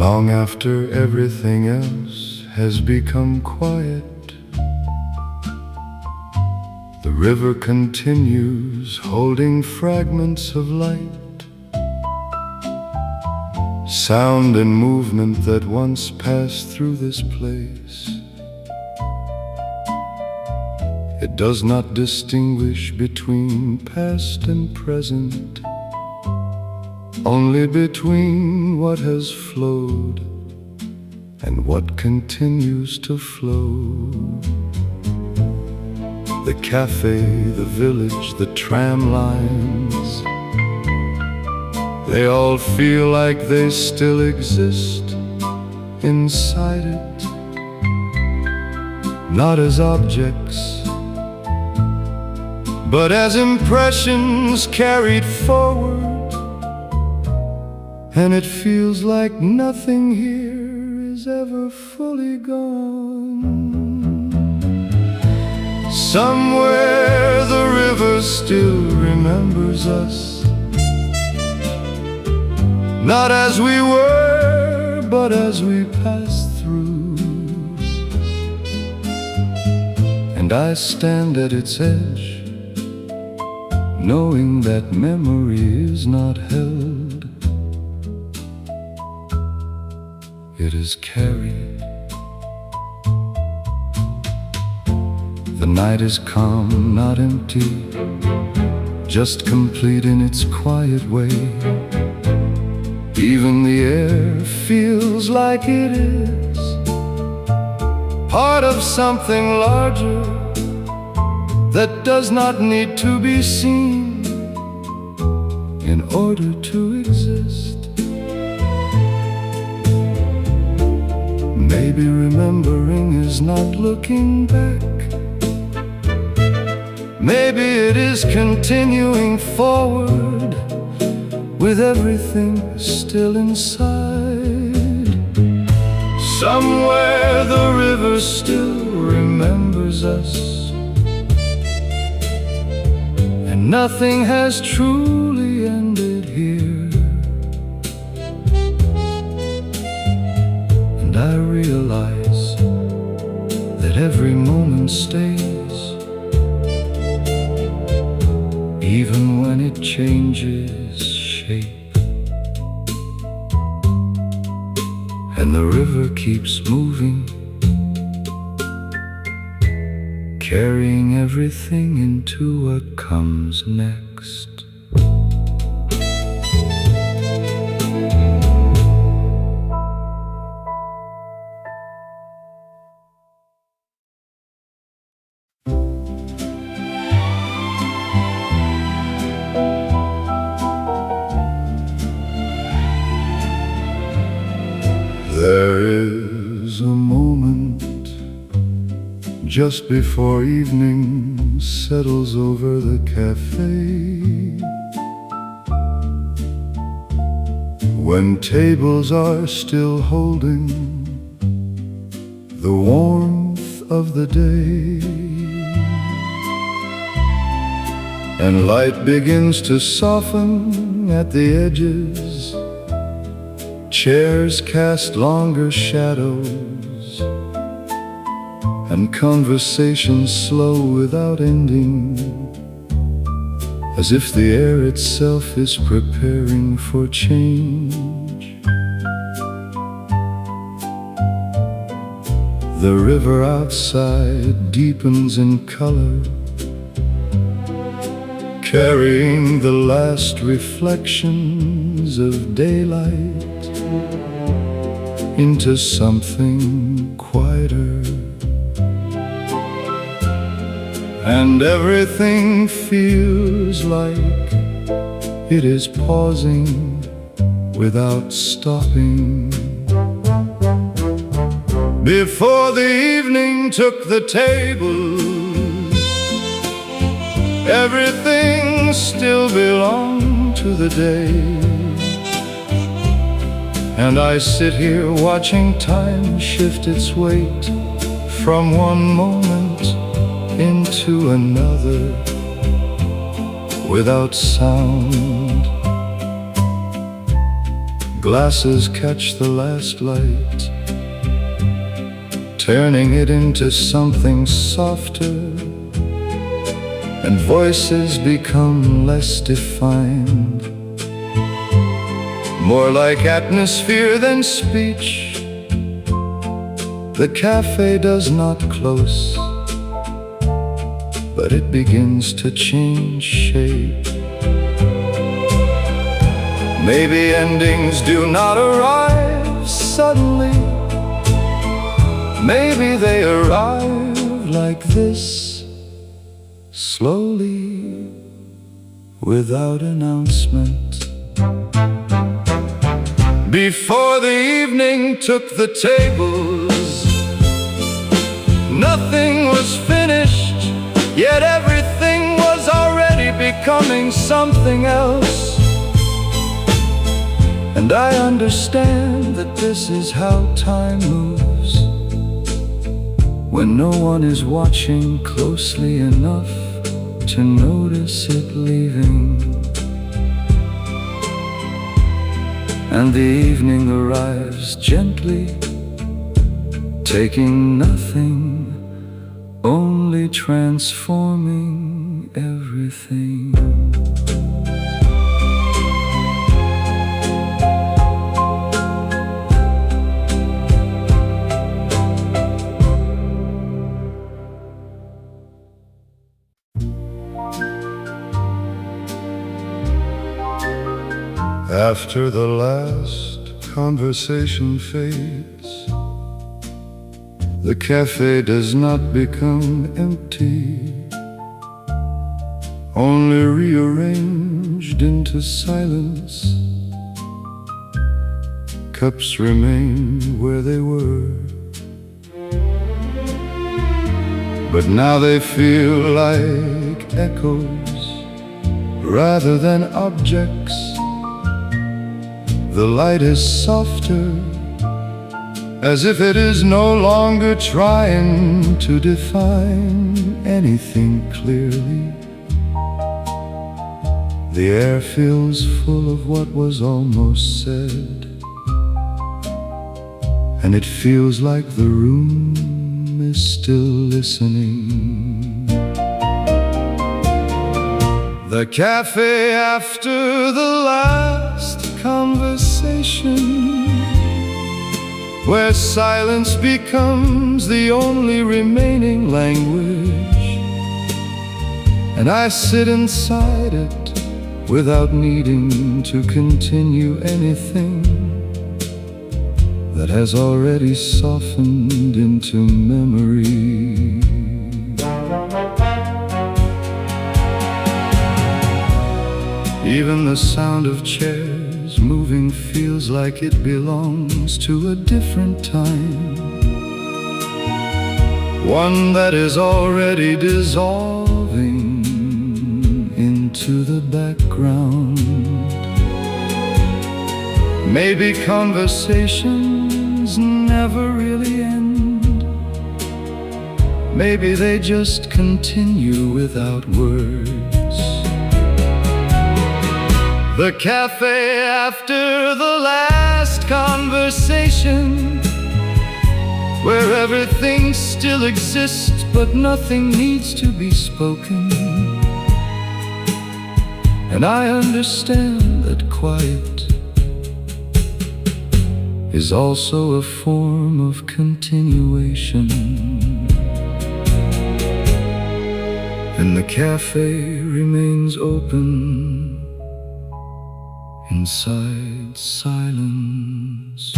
Long after everything else has become quiet, the river continues holding fragments of light, sound and movement that once passed through this place. It does not distinguish between past and present, only between what has flowed and what continues to flow. The cafe, the village, the tram lines, they all feel like they still exist inside it, not as objects, but as impressions carried forward. And it feels like nothing here is ever fully gone. Somewhere the river still remembers us, not as we were, but as we passed through. And I stand at its edge, knowing that memory is not held. It is carried. The night is calm, not empty, just complete in its quiet way. Even the air feels like it is part of something larger that does not need to be seen in order to exist. Maybe remembering is not looking back. Maybe it is continuing forward with everything still inside. Somewhere the river still remembers us, and nothing has truly ended here. And I realize that every moment stays, even when it changes shape. And the river keeps moving, carrying everything into what comes next. There is a moment just before evening settles over the cafe, when tables are still holding the warmth of the day, and light begins to soften at the edges. Chairs cast longer shadows, and conversations slow without ending, as if the air itself is preparing for change. The river outside deepens in color, carrying the last reflections of daylight into something quieter. And everything feels like it is pausing without stopping. Before the evening took the table, everything still belonged to the day. And I sit here watching time shift its weight from one moment into another without sound. Glasses catch the last light, turning it into something softer, and voices become less defined, more like atmosphere than speech. The cafe does not close, but it begins to change shape. Maybe endings do not arrive suddenly. Maybe they arrive like this, slowly, without announcement. Before the evening took the tables, nothing was finished, yet everything was already becoming something else. And I understand that this is how time moves, when no one is watching closely enough to notice it leaving. And the evening arrives gently, taking nothing, only transforming everything. After the last conversation fades, the cafe does not become empty, only rearranged into silence. Cups remain where they were, but now they feel like echoes rather than objects. The light is softer, as if it is no longer trying to define anything clearly. The air feels full of what was almost said, and it feels like the room is still listening. The cafe after the last conversation, where silence becomes the only remaining language, and I sit inside it without needing to continue anything that has already softened into memory. Even the sound of chairs moving feels like it belongs to a different time, one that is already dissolving into the background. Maybe conversations never really end. Maybe they just continue without words. The cafe after the last conversation, where everything still exists but nothing needs to be spoken. And I understand that quiet is also a form of continuation. And the cafe remains open inside silence.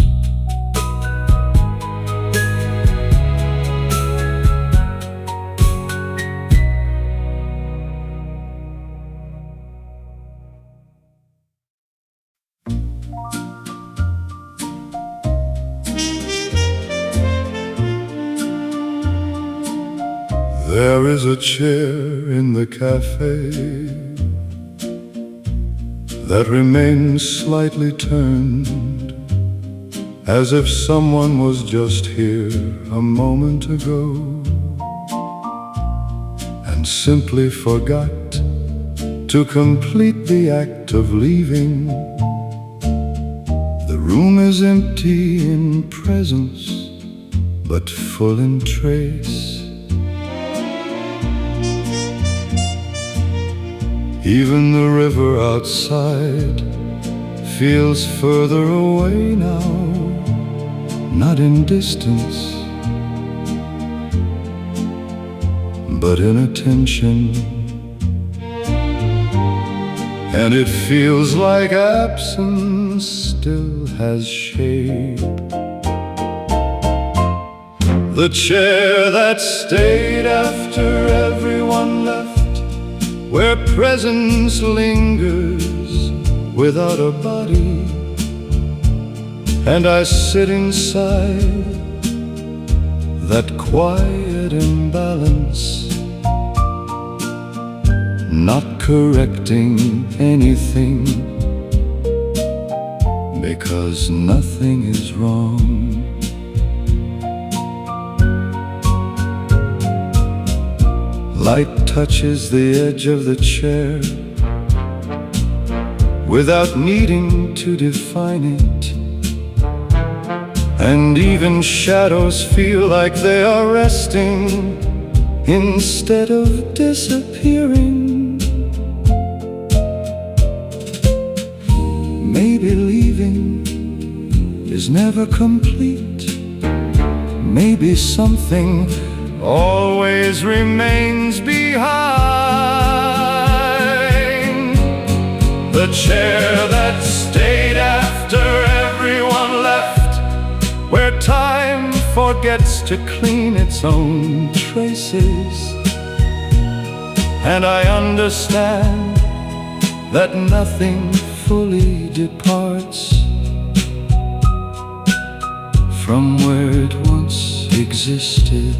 There is a chair in the cafe that remains slightly turned, as if someone was just here a moment ago and simply forgot to complete the act of leaving. The room is empty in presence, but full in trace. Even the river outside feels further away now, not in distance, but in attention. And it feels like absence still has shape. The chair that stayed after everyone left, where presence lingers without a body, and I sit inside that quiet imbalance, not correcting anything, because nothing is wrong. Light touches the edge of the chair without needing to define it, and even shadows feel like they are resting instead of disappearing. Maybe leaving is never complete. Maybe something always remains behind. The chair that stayed after everyone left, where time forgets to clean its own traces. And I understand that nothing fully departs from where it once existed.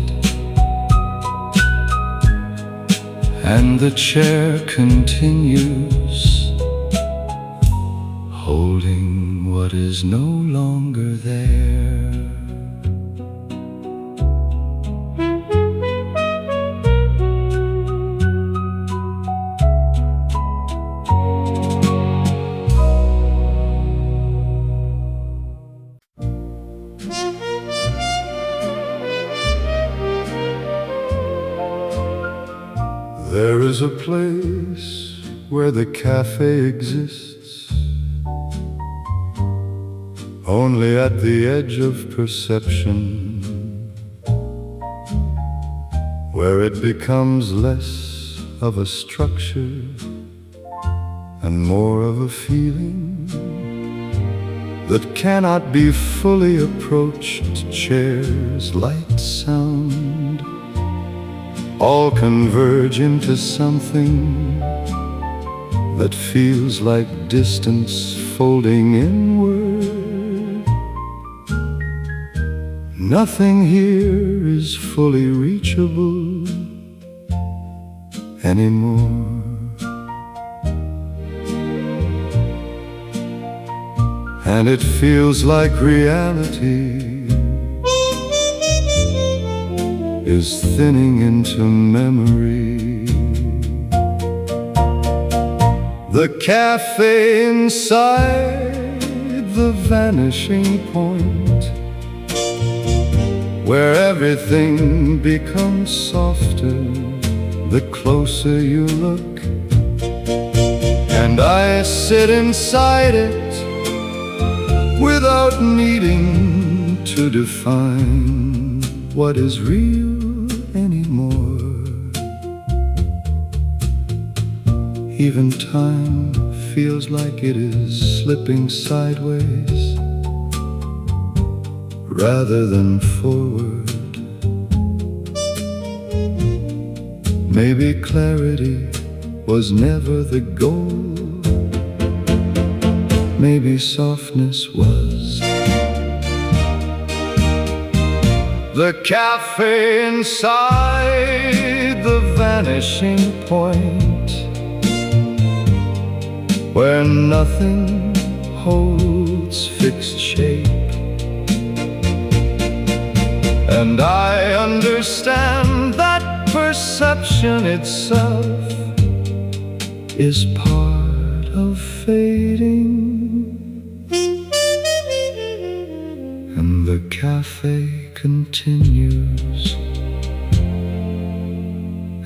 And the chair continues, holding what is no longer there. There is a place where the cafe exists, only at the edge of perception, where it becomes less of a structure and more of a feeling that cannot be fully approached. Chairs, light, sound, all converge into something that feels like distance folding inward. Nothing here is fully reachable anymore. And it feels like reality is thinning into memory. The cafe inside the vanishing point, where everything becomes softer the closer you look. And I sit inside it without needing to define what is real anymore. Even time feels like it is slipping sideways rather than forward. Maybe clarity was never the goal. Maybe softness was. The cafe inside the vanishing point, where nothing holds fixed shape. And I understand that perception itself is part of fading. cafe continues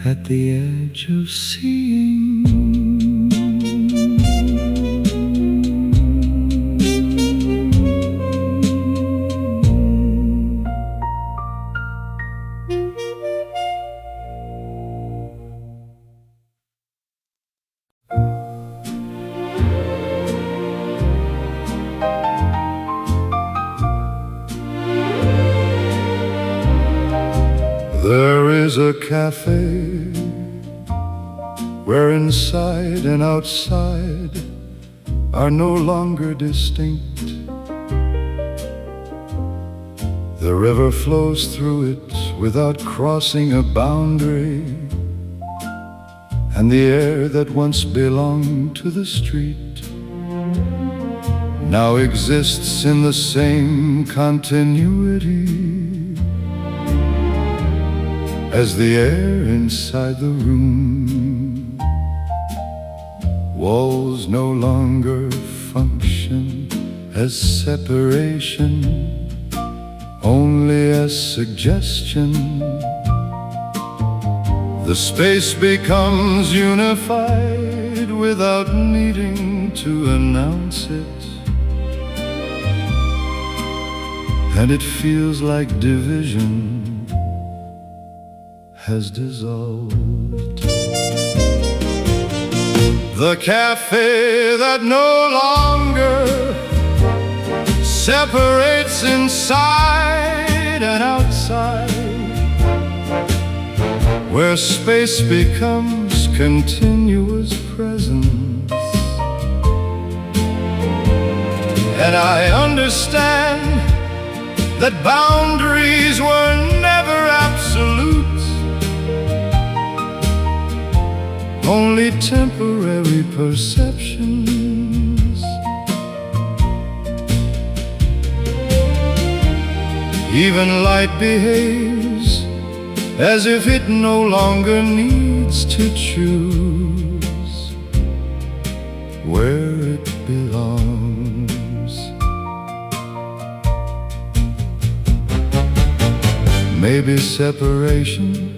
at the edge of seeing. There is a cafe where inside and outside are no longer distinct. The river flows through it without crossing a boundary, and the air that once belonged to the street now exists in the same continuity as the air inside the room. Walls no longer function as separation, only as suggestion. The space becomes unified without needing to announce it, and it feels like division has dissolved. The cafe that no longer separates inside and outside, where space becomes continuous presence. And I understand that boundaries were never absolute, only temporary perceptions. Even light behaves as if it no longer needs to choose where it belongs. Maybe separation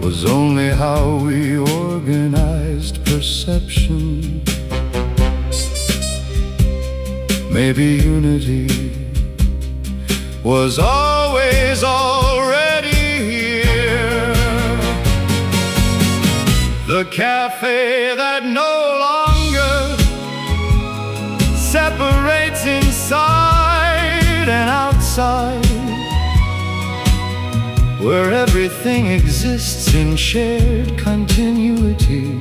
was only how we organized perception. Maybe unity was always already here. The cafe that no longer separates inside and outside, where everything exists in shared continuity.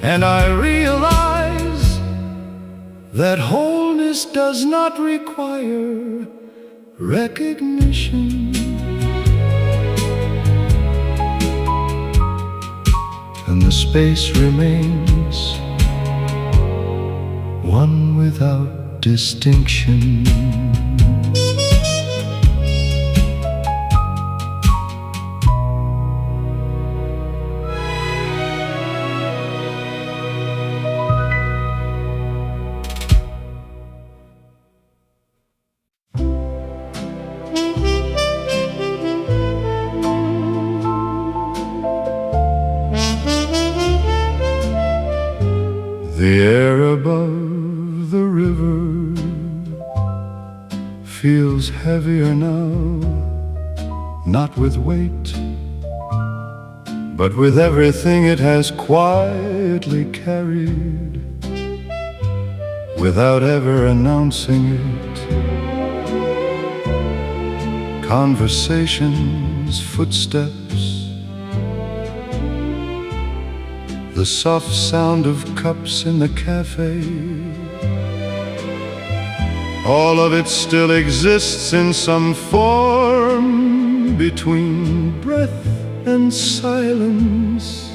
And I realize that wholeness does not require recognition, and the space remains one without distinction. The air above the river feels heavier now, not with weight, but with everything it has quietly carried, without ever announcing it. Conversations, footsteps, the soft sound of cups in the cafe, all of it still exists in some form between breath and silence.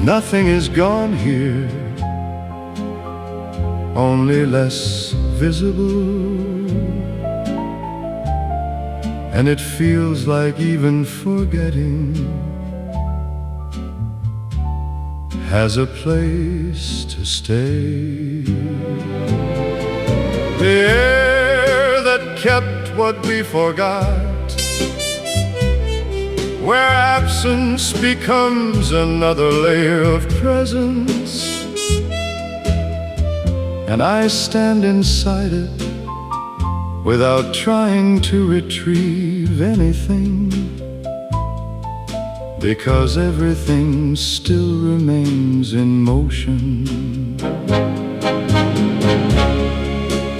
Nothing is gone here, only less visible. And it feels like even forgetting has a place to stay. The air that kept what we forgot, where absence becomes another layer of presence, and I stand inside it without trying to retrieve anything, because everything still remains in motion.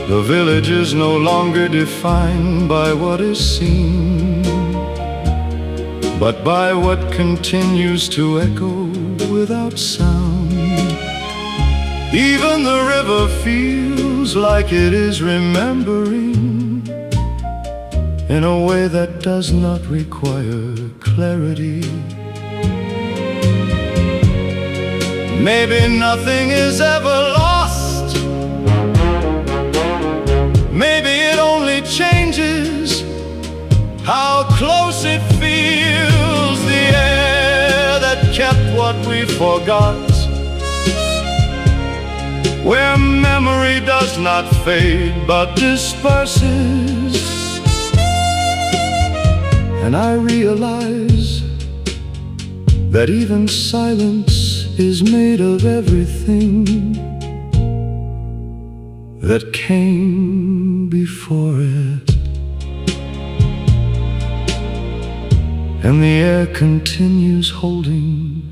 The village is no longer defined by what is seen, but by what continues to echo without sound. Even the river feels like it is remembering, in a way that does not require clarity. Maybe nothing is ever lost. Maybe it only changes how close it feels. The air that kept what we forgot, where memory does not fade but disperses. And I realize that even silence is made of everything that came before it. And the air continues holding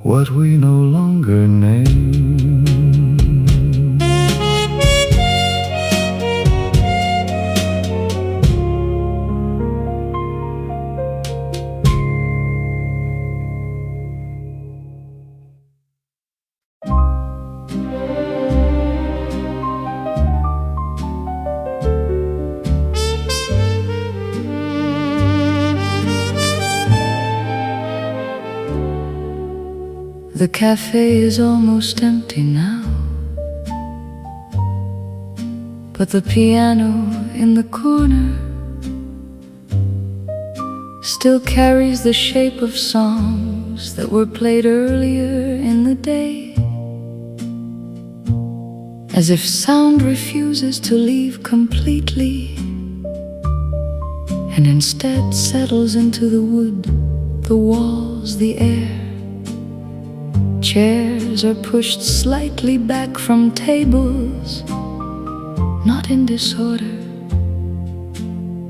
what we no longer name. The cafe is almost empty now, but the piano in the corner still carries the shape of songs that were played earlier in the day, as if sound refuses to leave completely and instead settles into the wood, the walls, the air. Chairs are pushed slightly back from tables, not in disorder,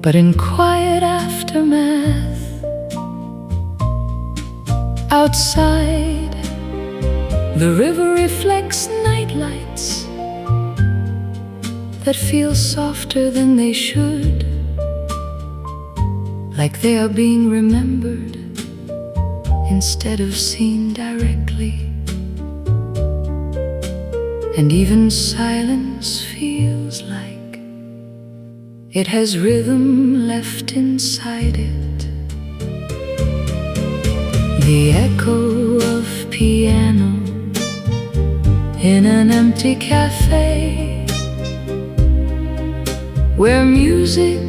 but in quiet aftermath. Outside, the river reflects nightlights that feel softer than they should, like they are being remembered instead of seen directly. And even silence feels like it has rhythm left inside it. The echo of piano in an empty cafe, where music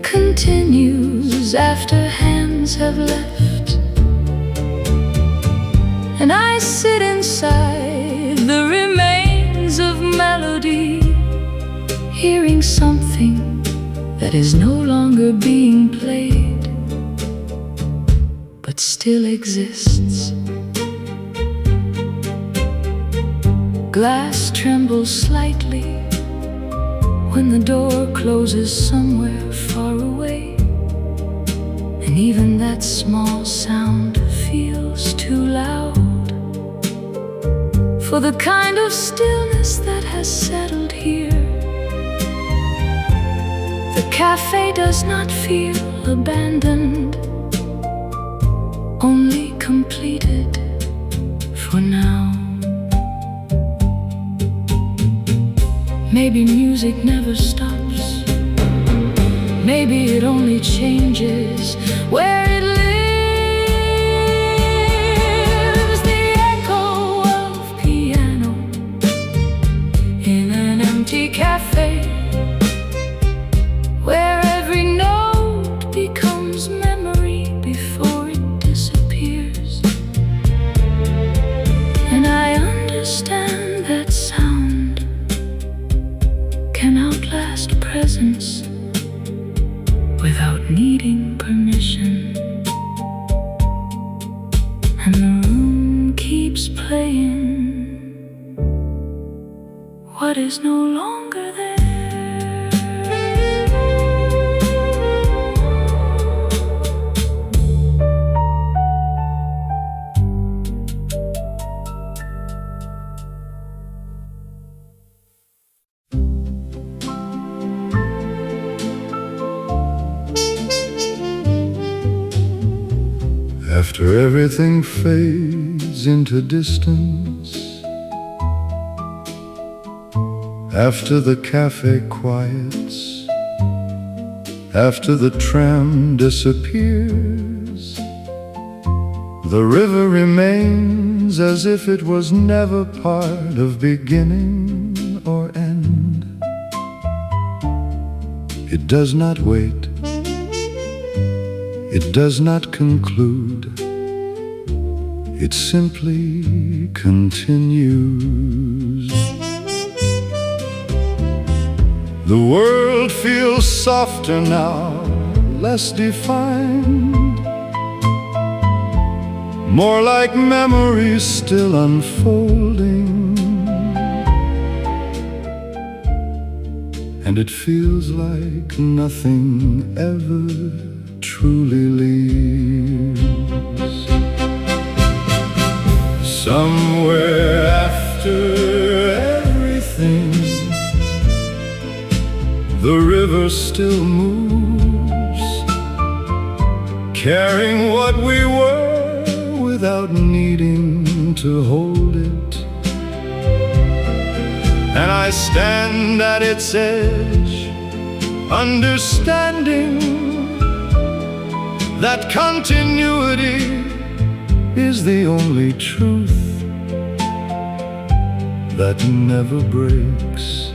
continues after hands have left. And I sit inside the remains of melody, hearing something that is no longer being played, but still exists. Glass trembles slightly when the door closes somewhere far away, and even that small sound feels too loud for the kind of stillness that has settled here. The cafe does not feel abandoned, only completed for now. Maybe music never stops. Maybe it only changes where it lives. The echo of piano in an empty cafe, where every note becomes memory before it disappears. past presence without needing permission. And the room keeps playing what is no longer there. After everything fades into distance, after the cafe quiets, after the tram disappears, the river remains as if it was never part of beginning or end. It does not wait, it does not conclude, it simply continues. The world feels softer now, less defined, more like memories still unfolding. And it feels like nothing ever truly leaves. Somewhere after everything, the river still moves, carrying what we were without needing to hold it. And I stand at its edge, understanding that continuity is the only truth that never breaks.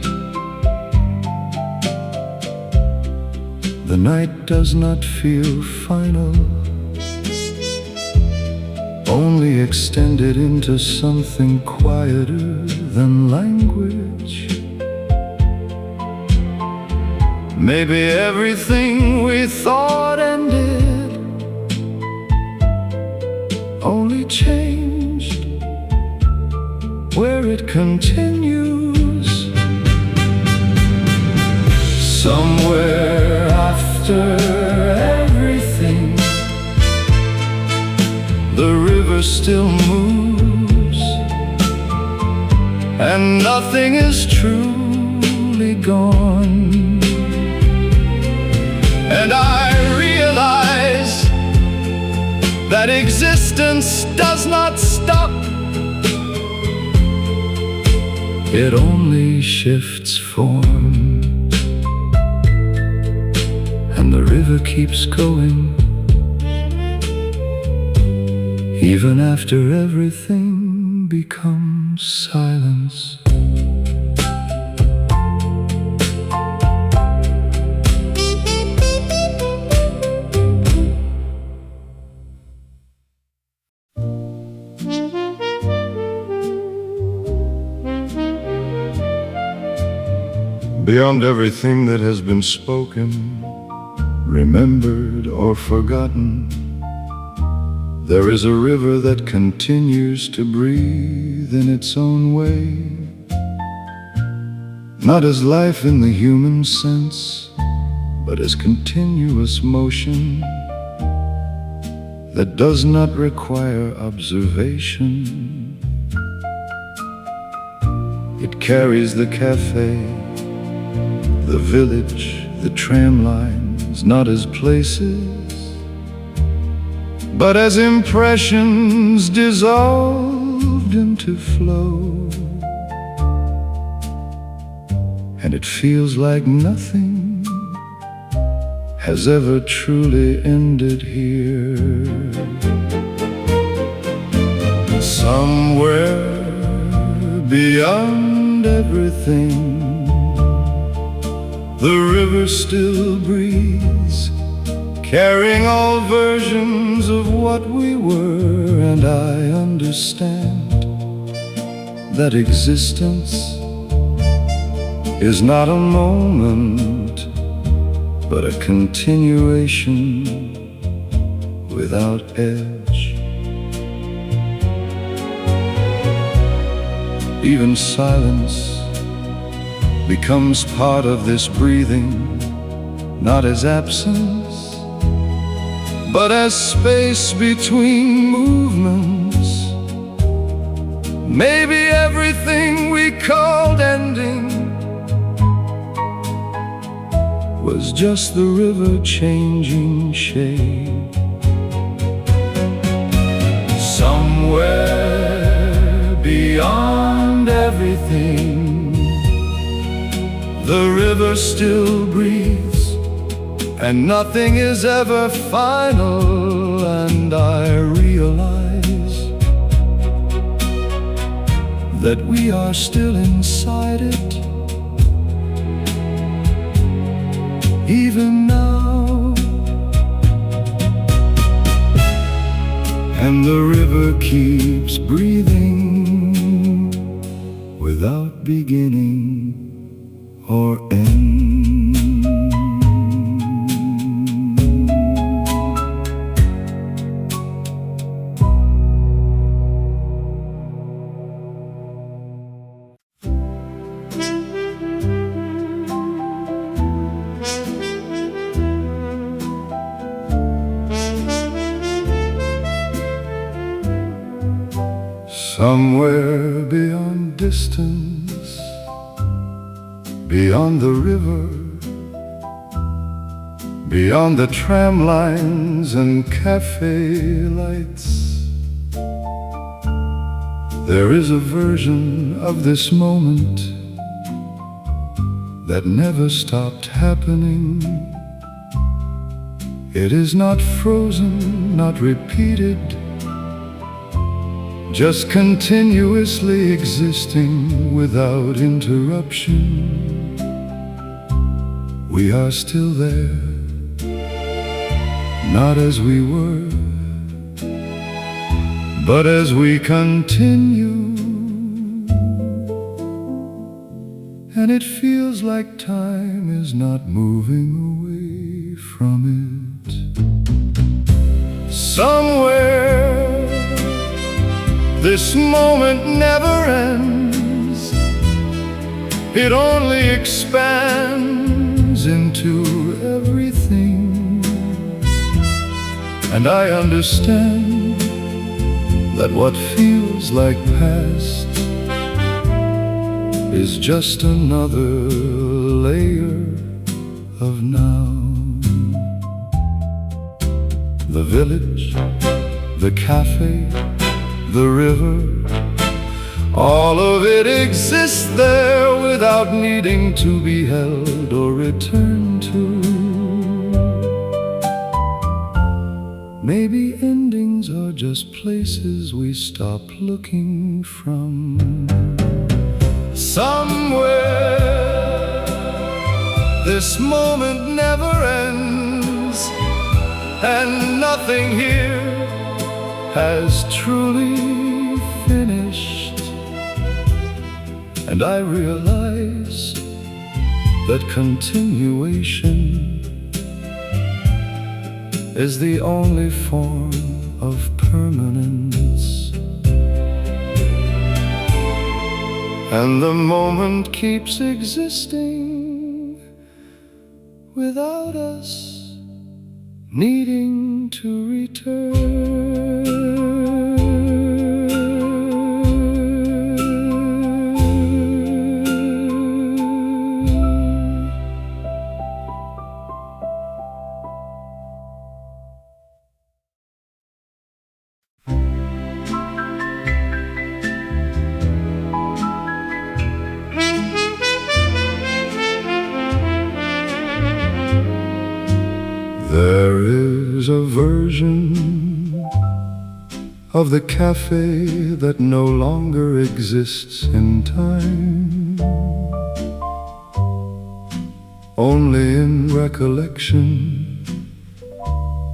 The night does not feel final, only extended into something quieter than language. Maybe everything we thought ended only changed where it continues. Somewhere after everything, the river still moves, and nothing is truly gone. And I realize that existence does not stop, it only shifts form. And the river keeps going, even after everything becomes silence. Beyond everything that has been spoken, remembered or forgotten, there is a river that continues to breathe in its own way. Not as life in the human sense, but as continuous motion that does not require observation. It carries the cafe, the village, the tram lines, not as places, but as impressions dissolved into flow. And it feels like nothing has ever truly ended here. Somewhere beyond everything, the river still breathes, carrying all versions of what we were. And I understand that existence is not a moment, but a continuation without edge. Even silence becomes part of this breathing, not as absence, but as space between movements. Maybe everything we called ending was just the river changing shape. Somewhere beyond everything, the river still breathes, and nothing is ever final. And I realize that we are still inside it, even now. And the river keeps breathing without beginning or end. Somewhere beyond distance, beyond the river, beyond the tram lines and cafe lights, there is a version of this moment that never stopped happening. It is not frozen, not repeated, just continuously existing without interruption. We are still there, not as we were, but as we continue. And it feels like time is not moving away from it. Somewhere this moment never ends, it only expands into everything. And I understand that what feels like past is just another layer of now. The village, the cafe, the river, all of it exists there without needing to be held or returned to. Maybe endings are just places we stop looking from. Somewhere this moment never ends, and nothing here has truly finished. And I realize that continuation is the only form of permanence. And the moment keeps existing without us needing to return. There is a version of the cafe that no longer exists in time, only in recollection,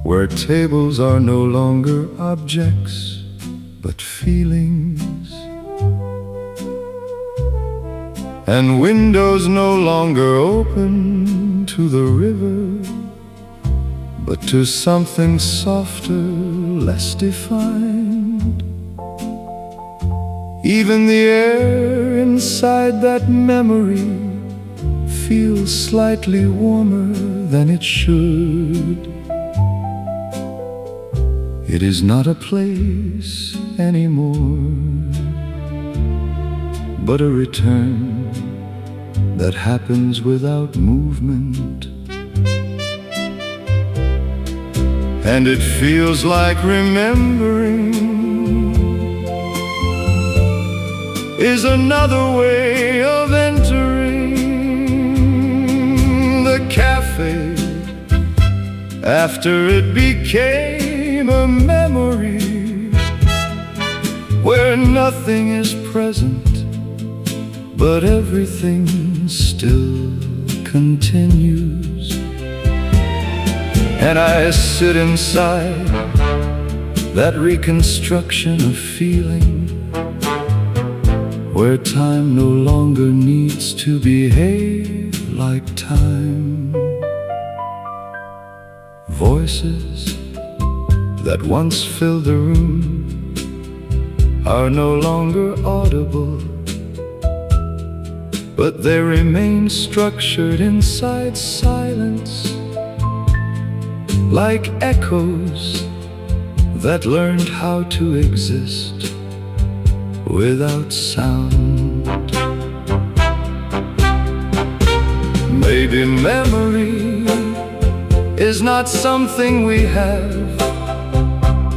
where tables are no longer objects but feelings, and windows no longer open to the river, but to something softer, less defined. Even the air inside that memory feels slightly warmer than it should. It is not a place anymore, but a return that happens without movement. And it feels like remembering is another way of entering the cafe after it became a memory where nothing is present, but everything still continues. And I sit inside that reconstruction of feeling where time no longer needs to behave like time. Voices that once filled the room are no longer audible, but they remain structured inside silence, like echoes that learned how to exist without sound. Maybe memory is not something we have.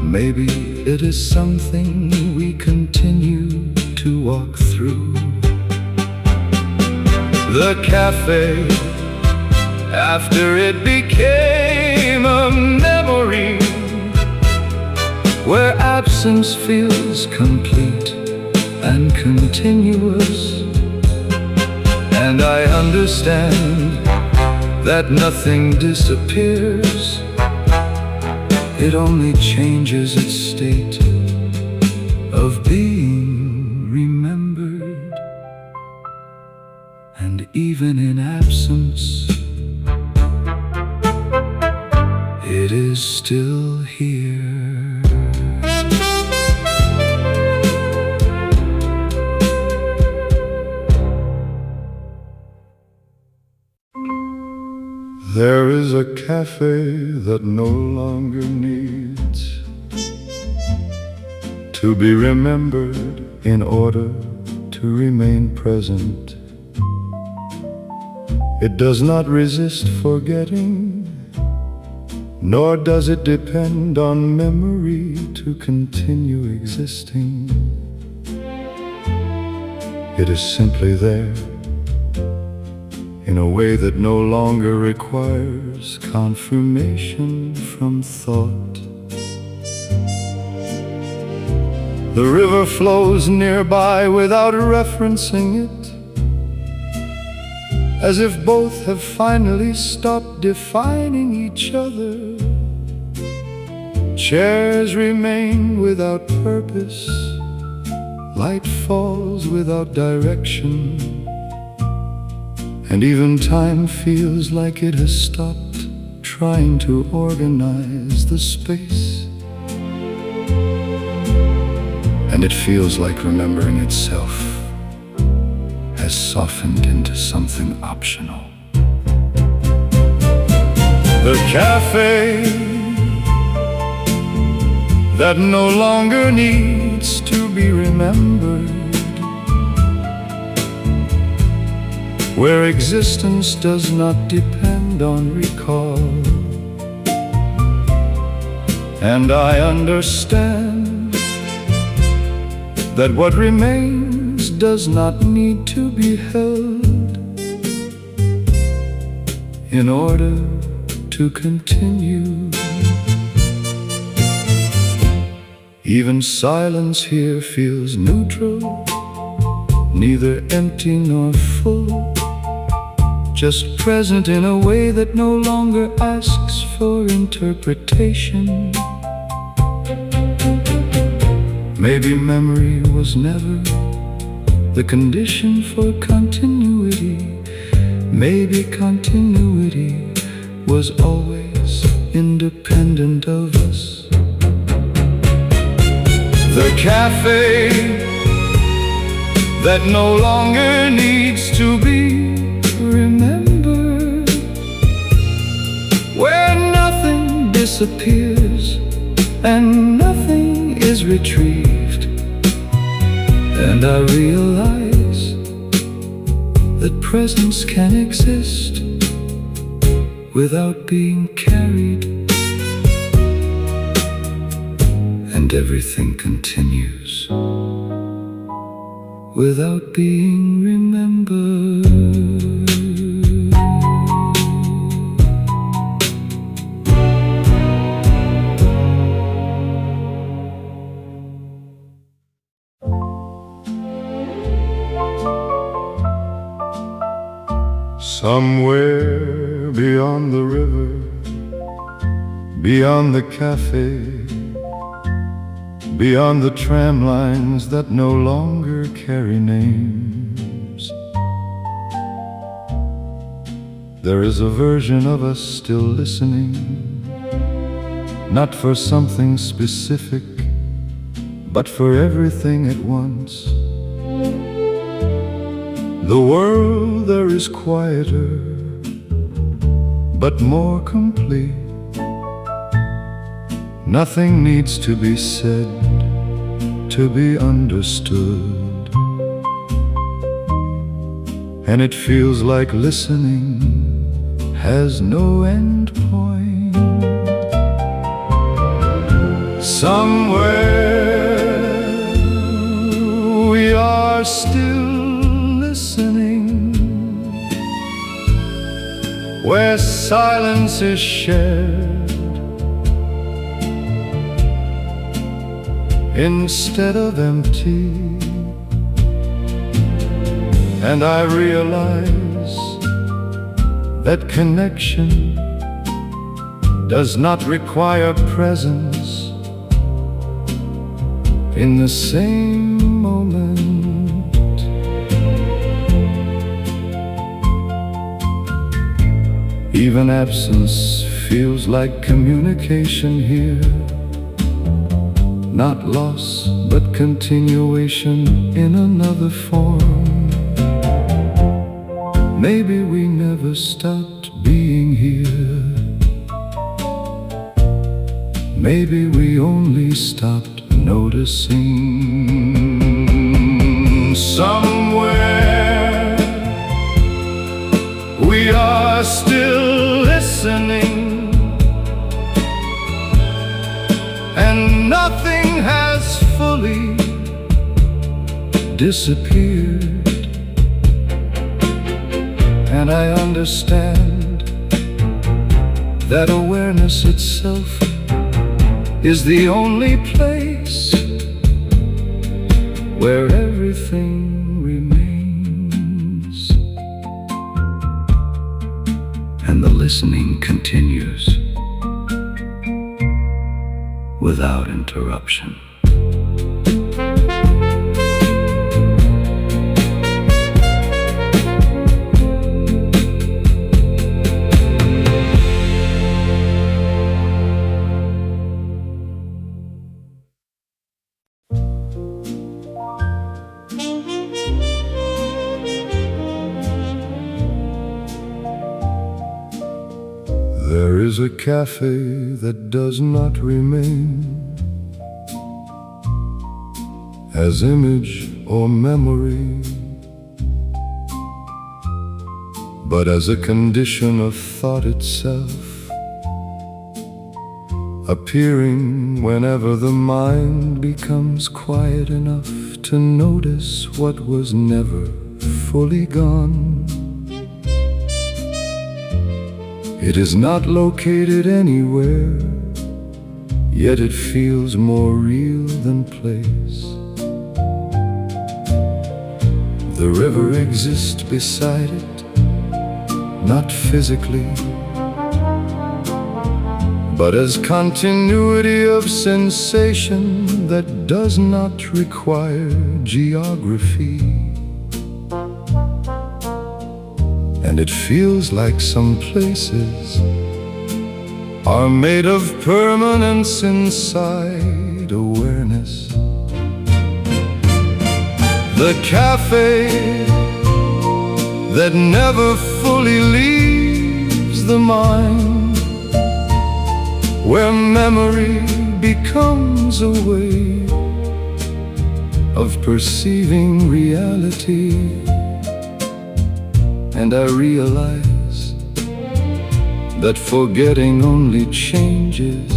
Maybe it is something we continue to walk through. The cafe, after it became a memory where absence feels complete and continuous. And I understand that nothing disappears, it only changes its state of being remembered. And even in absence, it is still here. There is a cafe that no longer needs to be remembered in order to remain present. It does not resist forgetting, nor does it depend on memory to continue existing. It is simply there, in a way that no longer requires confirmation from thought. The river flows nearby without referencing it, as if both have finally stopped defining each other. Chairs remain without purpose, light falls without direction, and even time feels like it has stopped trying to organize the space. And it feels like remembering itself has softened into something optional. The cafe that no longer needs to be remembered, where existence does not depend on recall. And I understand that what remains does not need to be held in order to continue. Even silence here feels neutral, neither empty nor full, just present in a way that no longer asks for interpretation. Maybe memory was never the condition for continuity. Maybe continuity was always independent of us. The cafe that no longer needs to be remembered, where nothing disappears and nothing is retrieved. And I realize that presence can exist without being carried, and everything continues without being remembered. Somewhere beyond the river, beyond the cafe, beyond the tram lines that no longer carry names, there is a version of us still listening, not for something specific, but for everything at once. The world there is quieter, but more complete. Nothing needs to be said to be understood, and it feels like listening has no end point. Somewhere we are still listening, where silence is shared instead of empty. And I realize that connection does not require presence in the same moment. Even absence feels like communication here, not loss, but continuation in another form. Maybe we never stopped being here. Maybe we only stopped noticing. Somewhere we are still listening, and nothing has fully disappeared. And I understand that awareness itself is the only place where everything remains, and the listening continues without interruption. There is a cafe that does not remain as image or memory, but as a condition of thought itself, appearing whenever the mind becomes quiet enough to notice what was never fully gone. It is not located anywhere, yet it feels more real than place. The river exists beside it, not physically, but as continuity of sensation that does not require geography. And it feels like some places are made of permanence inside awareness. The cafe that never fully leaves the mind, where memory becomes a way of perceiving reality. And I realize that forgetting only changes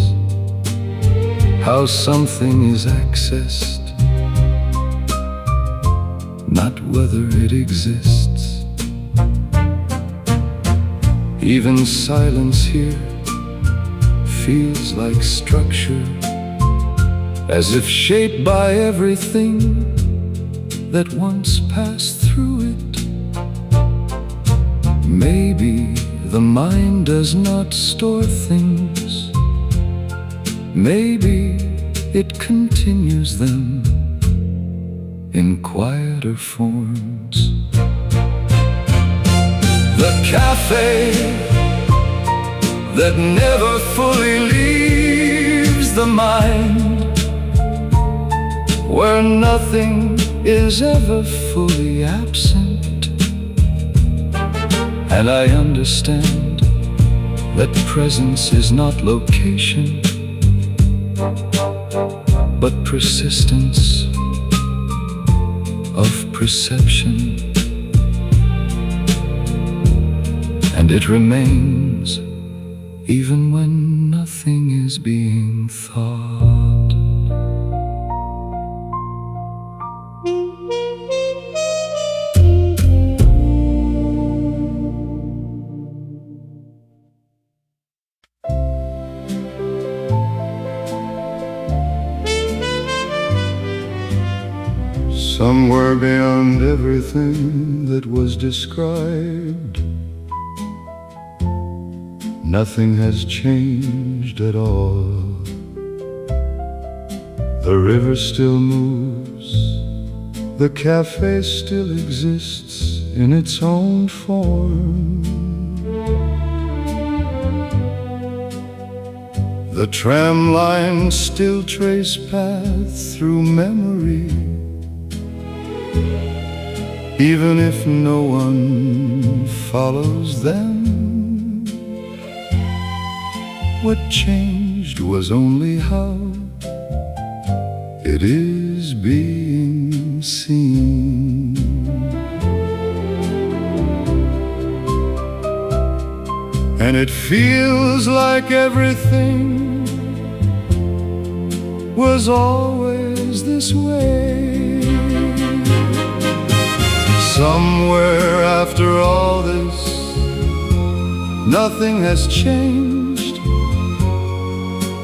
how something is accessed, not whether it exists. Even silence here feels like structure, as if shaped by everything that once passed through it. Maybe the mind does not store things. Maybe it continues them in quieter forms. The cafe that never fully leaves the mind, where nothing is ever fully absent. And I understand that presence is not location, but persistence of perception. And it remains even when nothing is being thought. Somewhere beyond everything that was described, nothing has changed at all. The river still moves, the cafe still exists in its own form. The tram lines still trace paths through memory, even if no one follows them. What changed was only how it is being seen. And it feels like everything was always this way. Somewhere after all this, nothing has changed.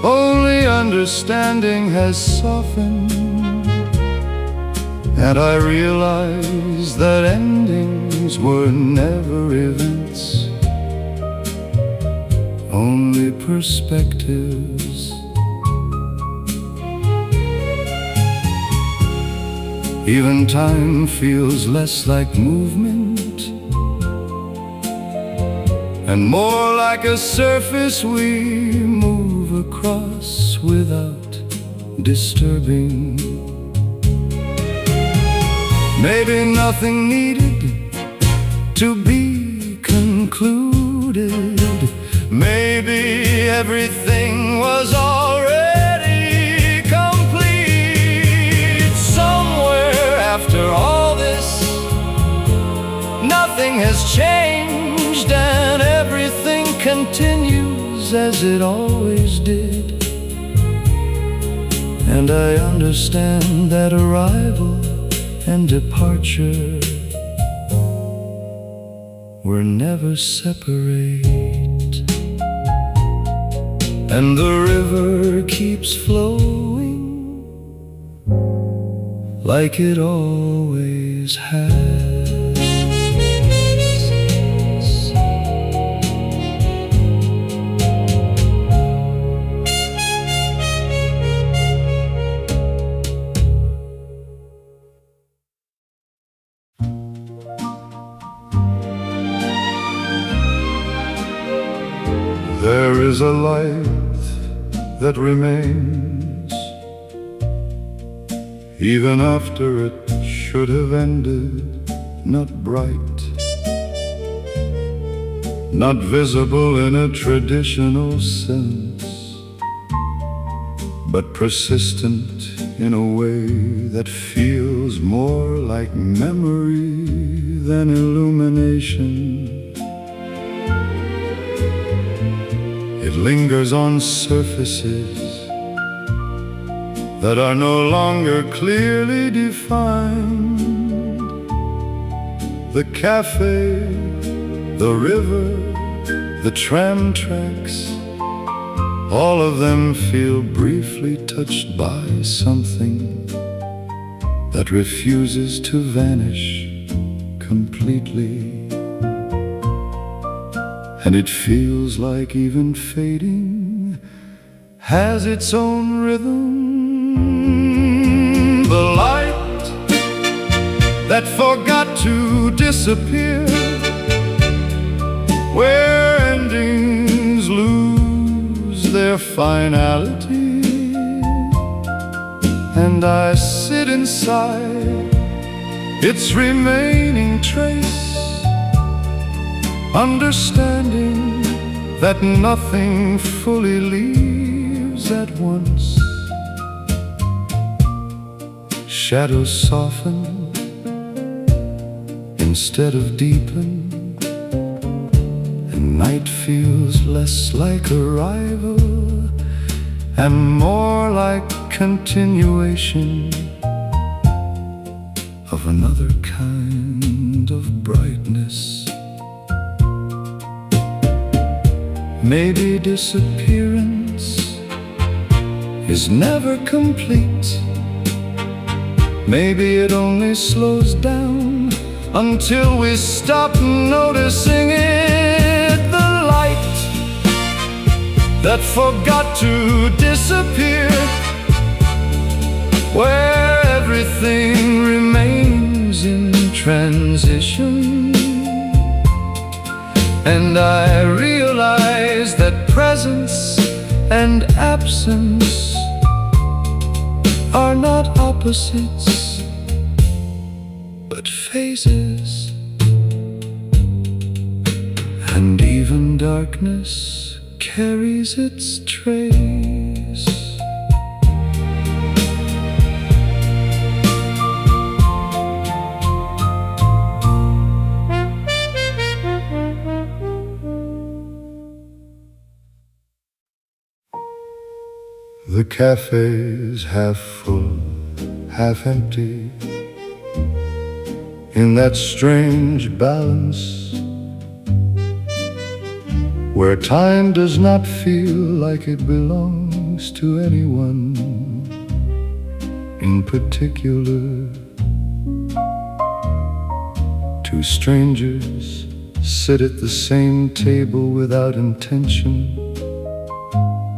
Only understanding has softened. And I realize that endings were never events, only perspectives. Even time feels less like movement and more like a surface we move across without disturbing. Maybe nothing needed to be concluded. Maybe everything was already complete. Somewhere after all this, nothing has changed, and everything continues as it always did. And I understand that arrival and departure were never separate, and the river keeps flowing like it always has. There is a light that remains even after it should have ended. Not bright, not visible in a traditional sense, but persistent in a way that feels more like memory than illumination. It lingers on surfaces that are no longer clearly defined. The cafe, the river, the tram tracks, all of them feel briefly touched by something that refuses to vanish completely. And it feels like even fading has its own rhythm. The light that forgot to disappear, where endings lose their finality. And I sit inside its remaining trace, understanding that nothing fully leaves at once. Shadows soften instead of deepen, and night feels less like arrival and more like continuation of another kind of brightness. Maybe disappearance is never complete. Maybe it only slows down until we stop noticing it. The light that forgot to disappear, where everything remains in transition. And I realize that presence and absence are not opposites, but phases. And even darkness carries its trace. The cafe's half full, half empty, in that strange balance where time does not feel like it belongs to anyone in particular. Two strangers sit at the same table without intention,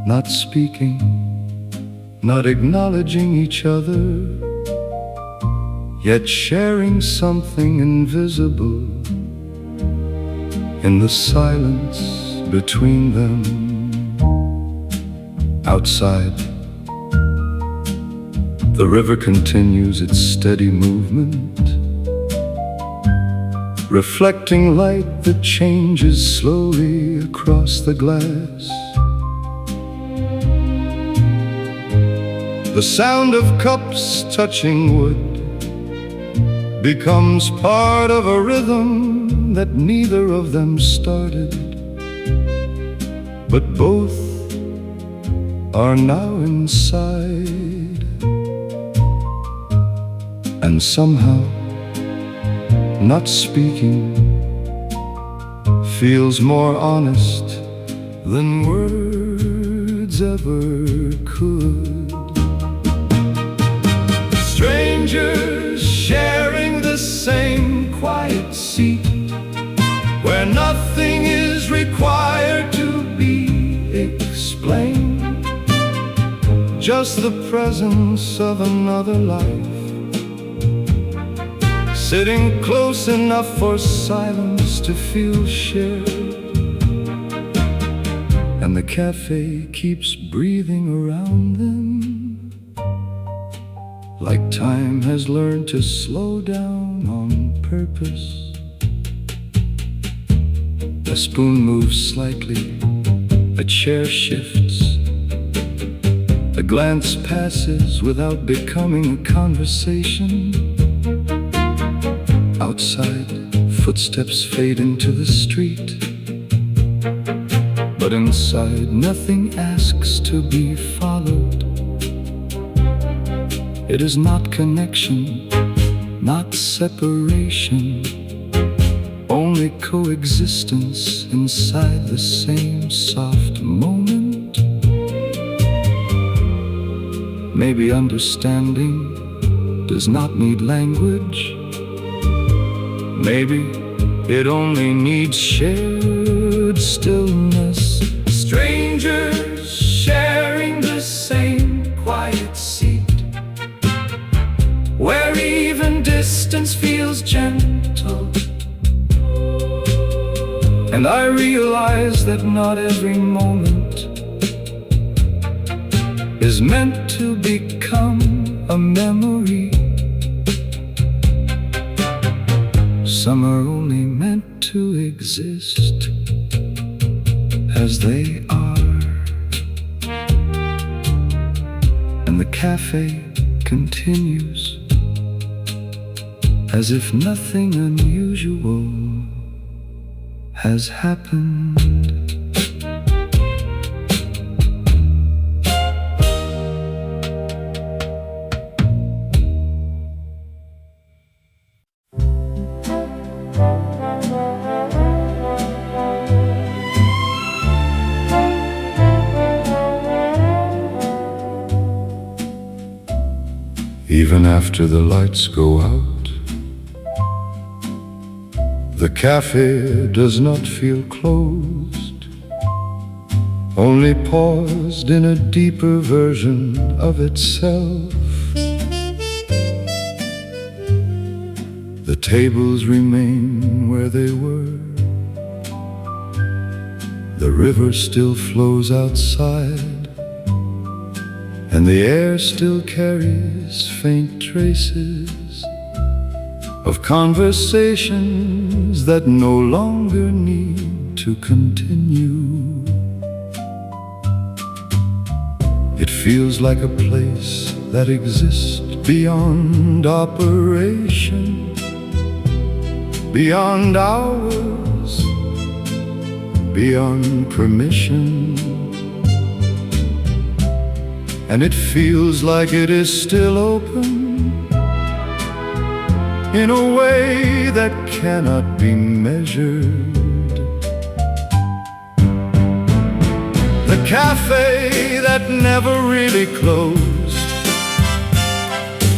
not speaking, not acknowledging each other, yet sharing something invisible in the silence between them. Outside, the river continues its steady movement, reflecting light that changes slowly across the glass. The sound of cups touching wood becomes part of a rhythm that neither of them started, but both are now inside. And somehow, not speaking feels more honest than words ever could. Strangers sharing the same quiet seat, where nothing is required to be explained, just the presence of another life, sitting close enough for silence to feel shared. and the cafe keeps breathing around them, like time has learned to slow down on purpose. The spoon moves slightly, a chair shifts, a glance passes without becoming a conversation. Outside, footsteps fade into the street, but inside nothing asks to be followed. It is not connection, not separation, only coexistence inside the same soft moment. Maybe understanding does not need language. Maybe it only needs shared stillness. Strangers sharing the same quiet seat, where even distance feels gentle. And I realize that not every moment is meant to become a memory. Some are only meant to exist as they are. And the cafe continues as if nothing unusual has happened. Even after the lights go out, the cafe does not feel closed, only paused in a deeper version of itself. The tables remain where they were, the river still flows outside, and the air still carries faint traces of conversations that no longer need to continue. It feels like a place that exists beyond operation, beyond hours, beyond permission. And it feels like it is still open in a way that cannot be measured. The cafe that never really closed,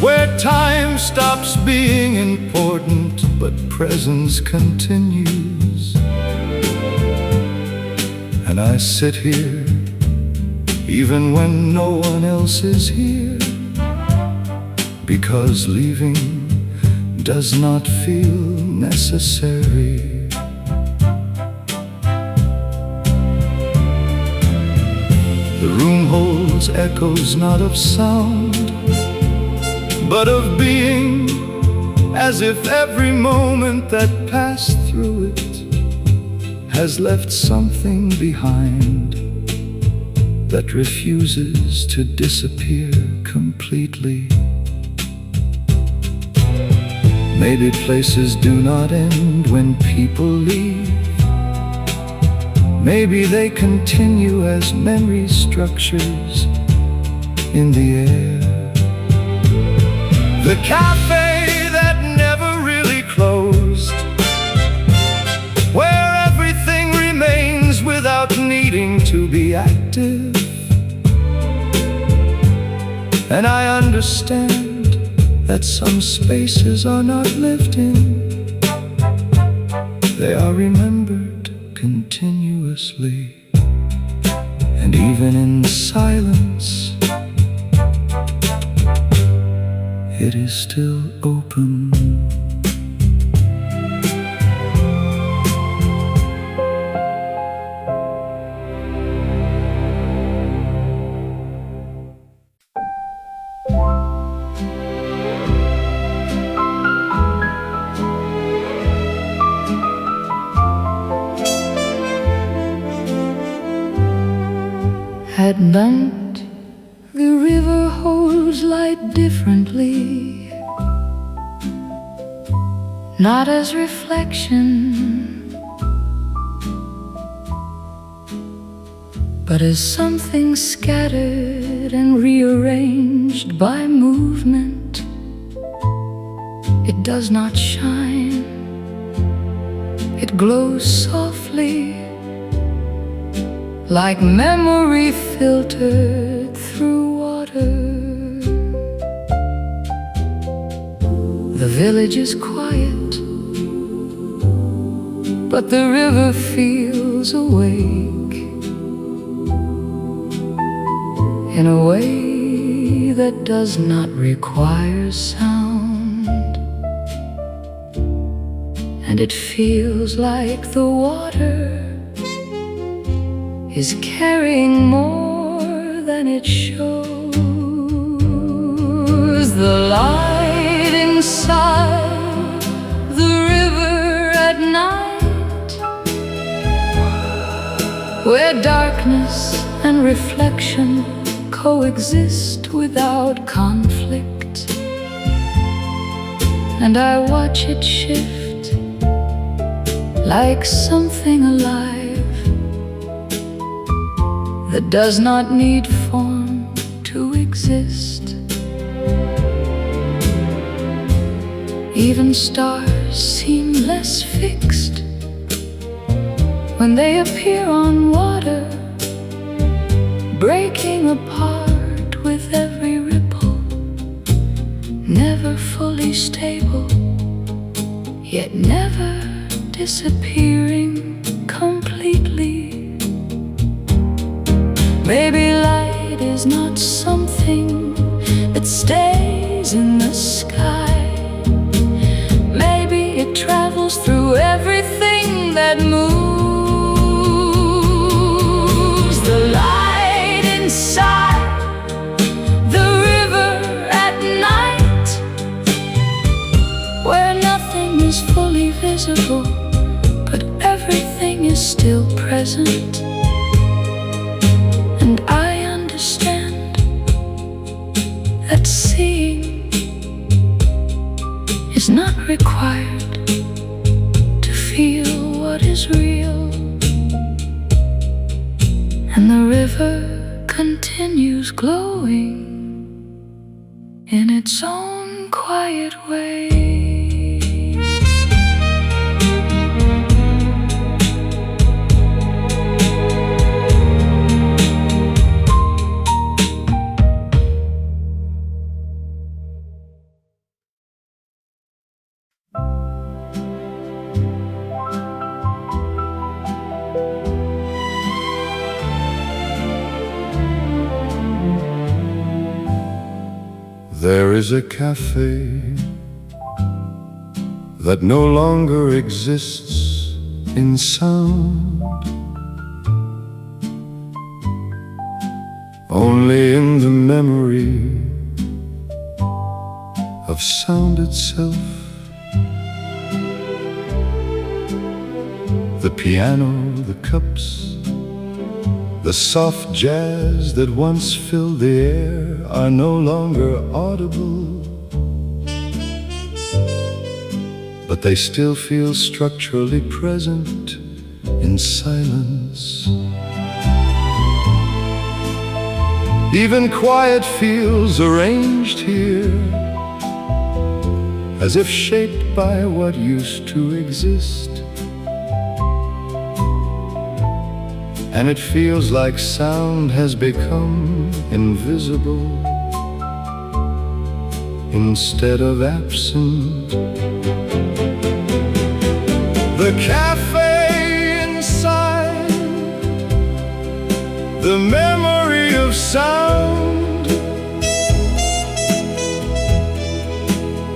where time stops being important but presence continues. And I sit here even when no one else is here, because leaving does not feel necessary. The room holds echoes not of sound, but of being, as if every moment that passed through it has left something behind that refuses to disappear completely. Maybe places do not end when people leave. Maybe they continue as memory structures in the air. The cafe that never really closed, where everything remains without needing to be active. And I understand that some spaces are not lived in, they are remembered continuously. And even in silence, it is still open. At night, the river holds light differently, not as reflection, but as something scattered and rearranged by movement. It does not shine, it glows softly, like memory filtered through water. The village is quiet, but the river feels awake in a way that does not require sound. And it feels like the water is carrying more than it shows. The light inside the river at night, where darkness and reflection coexist without conflict. And I watch it shift like something alive that does not need form to exist. Even stars seem less fixed when they appear on water, breaking apart with every ripple, never fully stable, yet never disappearing completely. Maybe light is not something that stays in the sky. Maybe it travels through everything that moves. The light inside the river at night, where nothing is fully visible, but everything is still present. And I understand that seeing is not required to feel what is real. And the river continues glowing in its own quiet way. There is a cafe that no longer exists in sound, only in the memory of sound itself. The piano, the cups, the soft jazz that once filled the air are no longer audible, but they still feel structurally present in silence. Even quiet feels arranged here, as if shaped by what used to exist. And it feels like sound has become invisible instead of absent. The cafe inside, the memory of sound,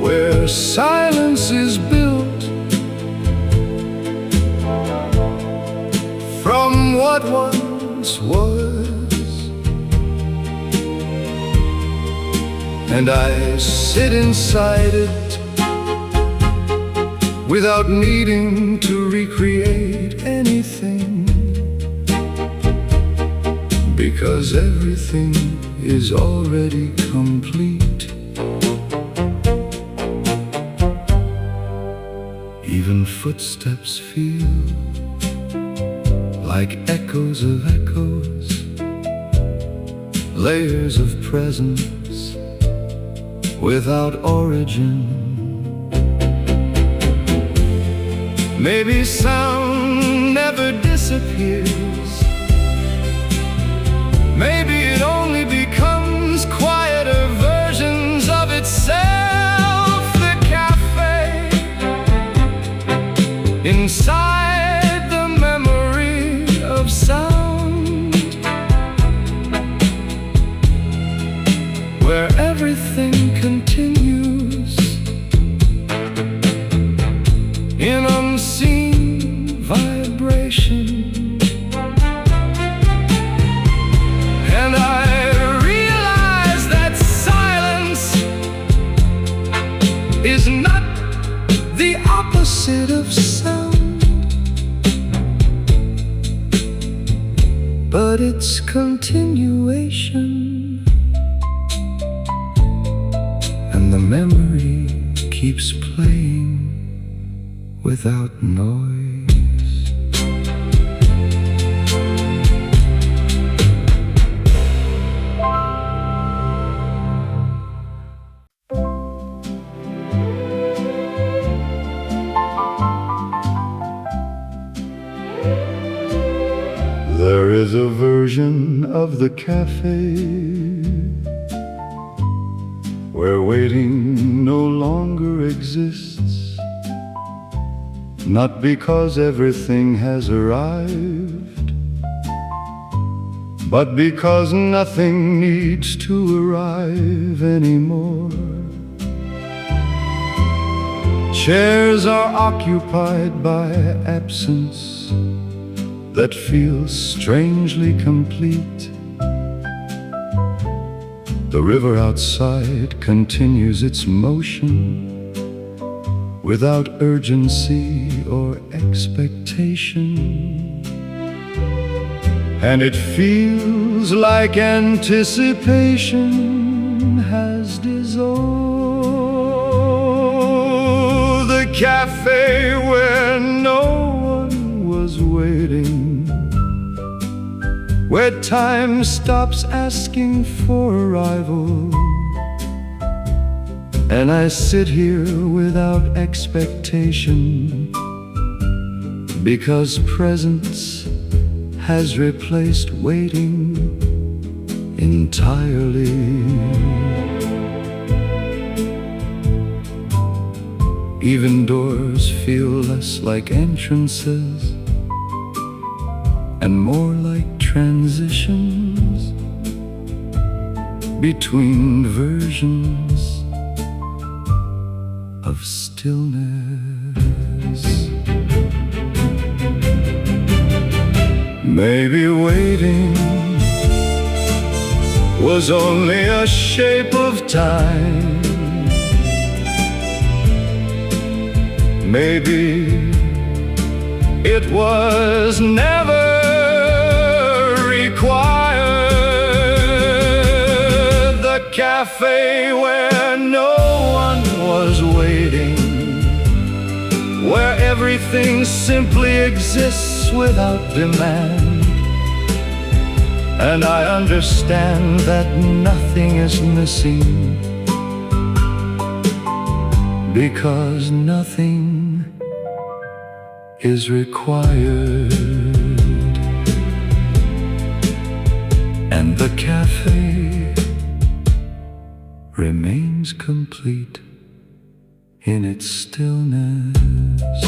where silence is built from what once was. And I sit inside it without needing to recreate anything, because everything is already complete. Even footsteps feel like echoes of echoes, layers of presence without origin. Maybe sound never disappears. Maybe it only becomes quieter versions of itself. The cafe inside the memory of sound, where everything continues in unseen vibration. And I realize that silence is not the opposite of sound, but its continuation. And the memory keeps playing without noise. There is a version of the cafe where waiting no longer exists, not because everything has arrived, but because nothing needs to arrive anymore. Chairs are occupied by absence that feels strangely complete. The river outside continues its motion without urgency or expectation, and it feels like anticipation has dissolved. The cafe where no one was waiting, where time stops asking for arrival, and I sit here without expectation, because presence has replaced waiting entirely. Even doors feel less like entrances and more like transitions between versions of stillness. Maybe waiting was only a shape of time. Maybe it was never required. The cafe where no one was waiting, where everything simply exists without demand. And I understand that nothing is missing, because nothing is required. And the cafe remains complete in its stillness.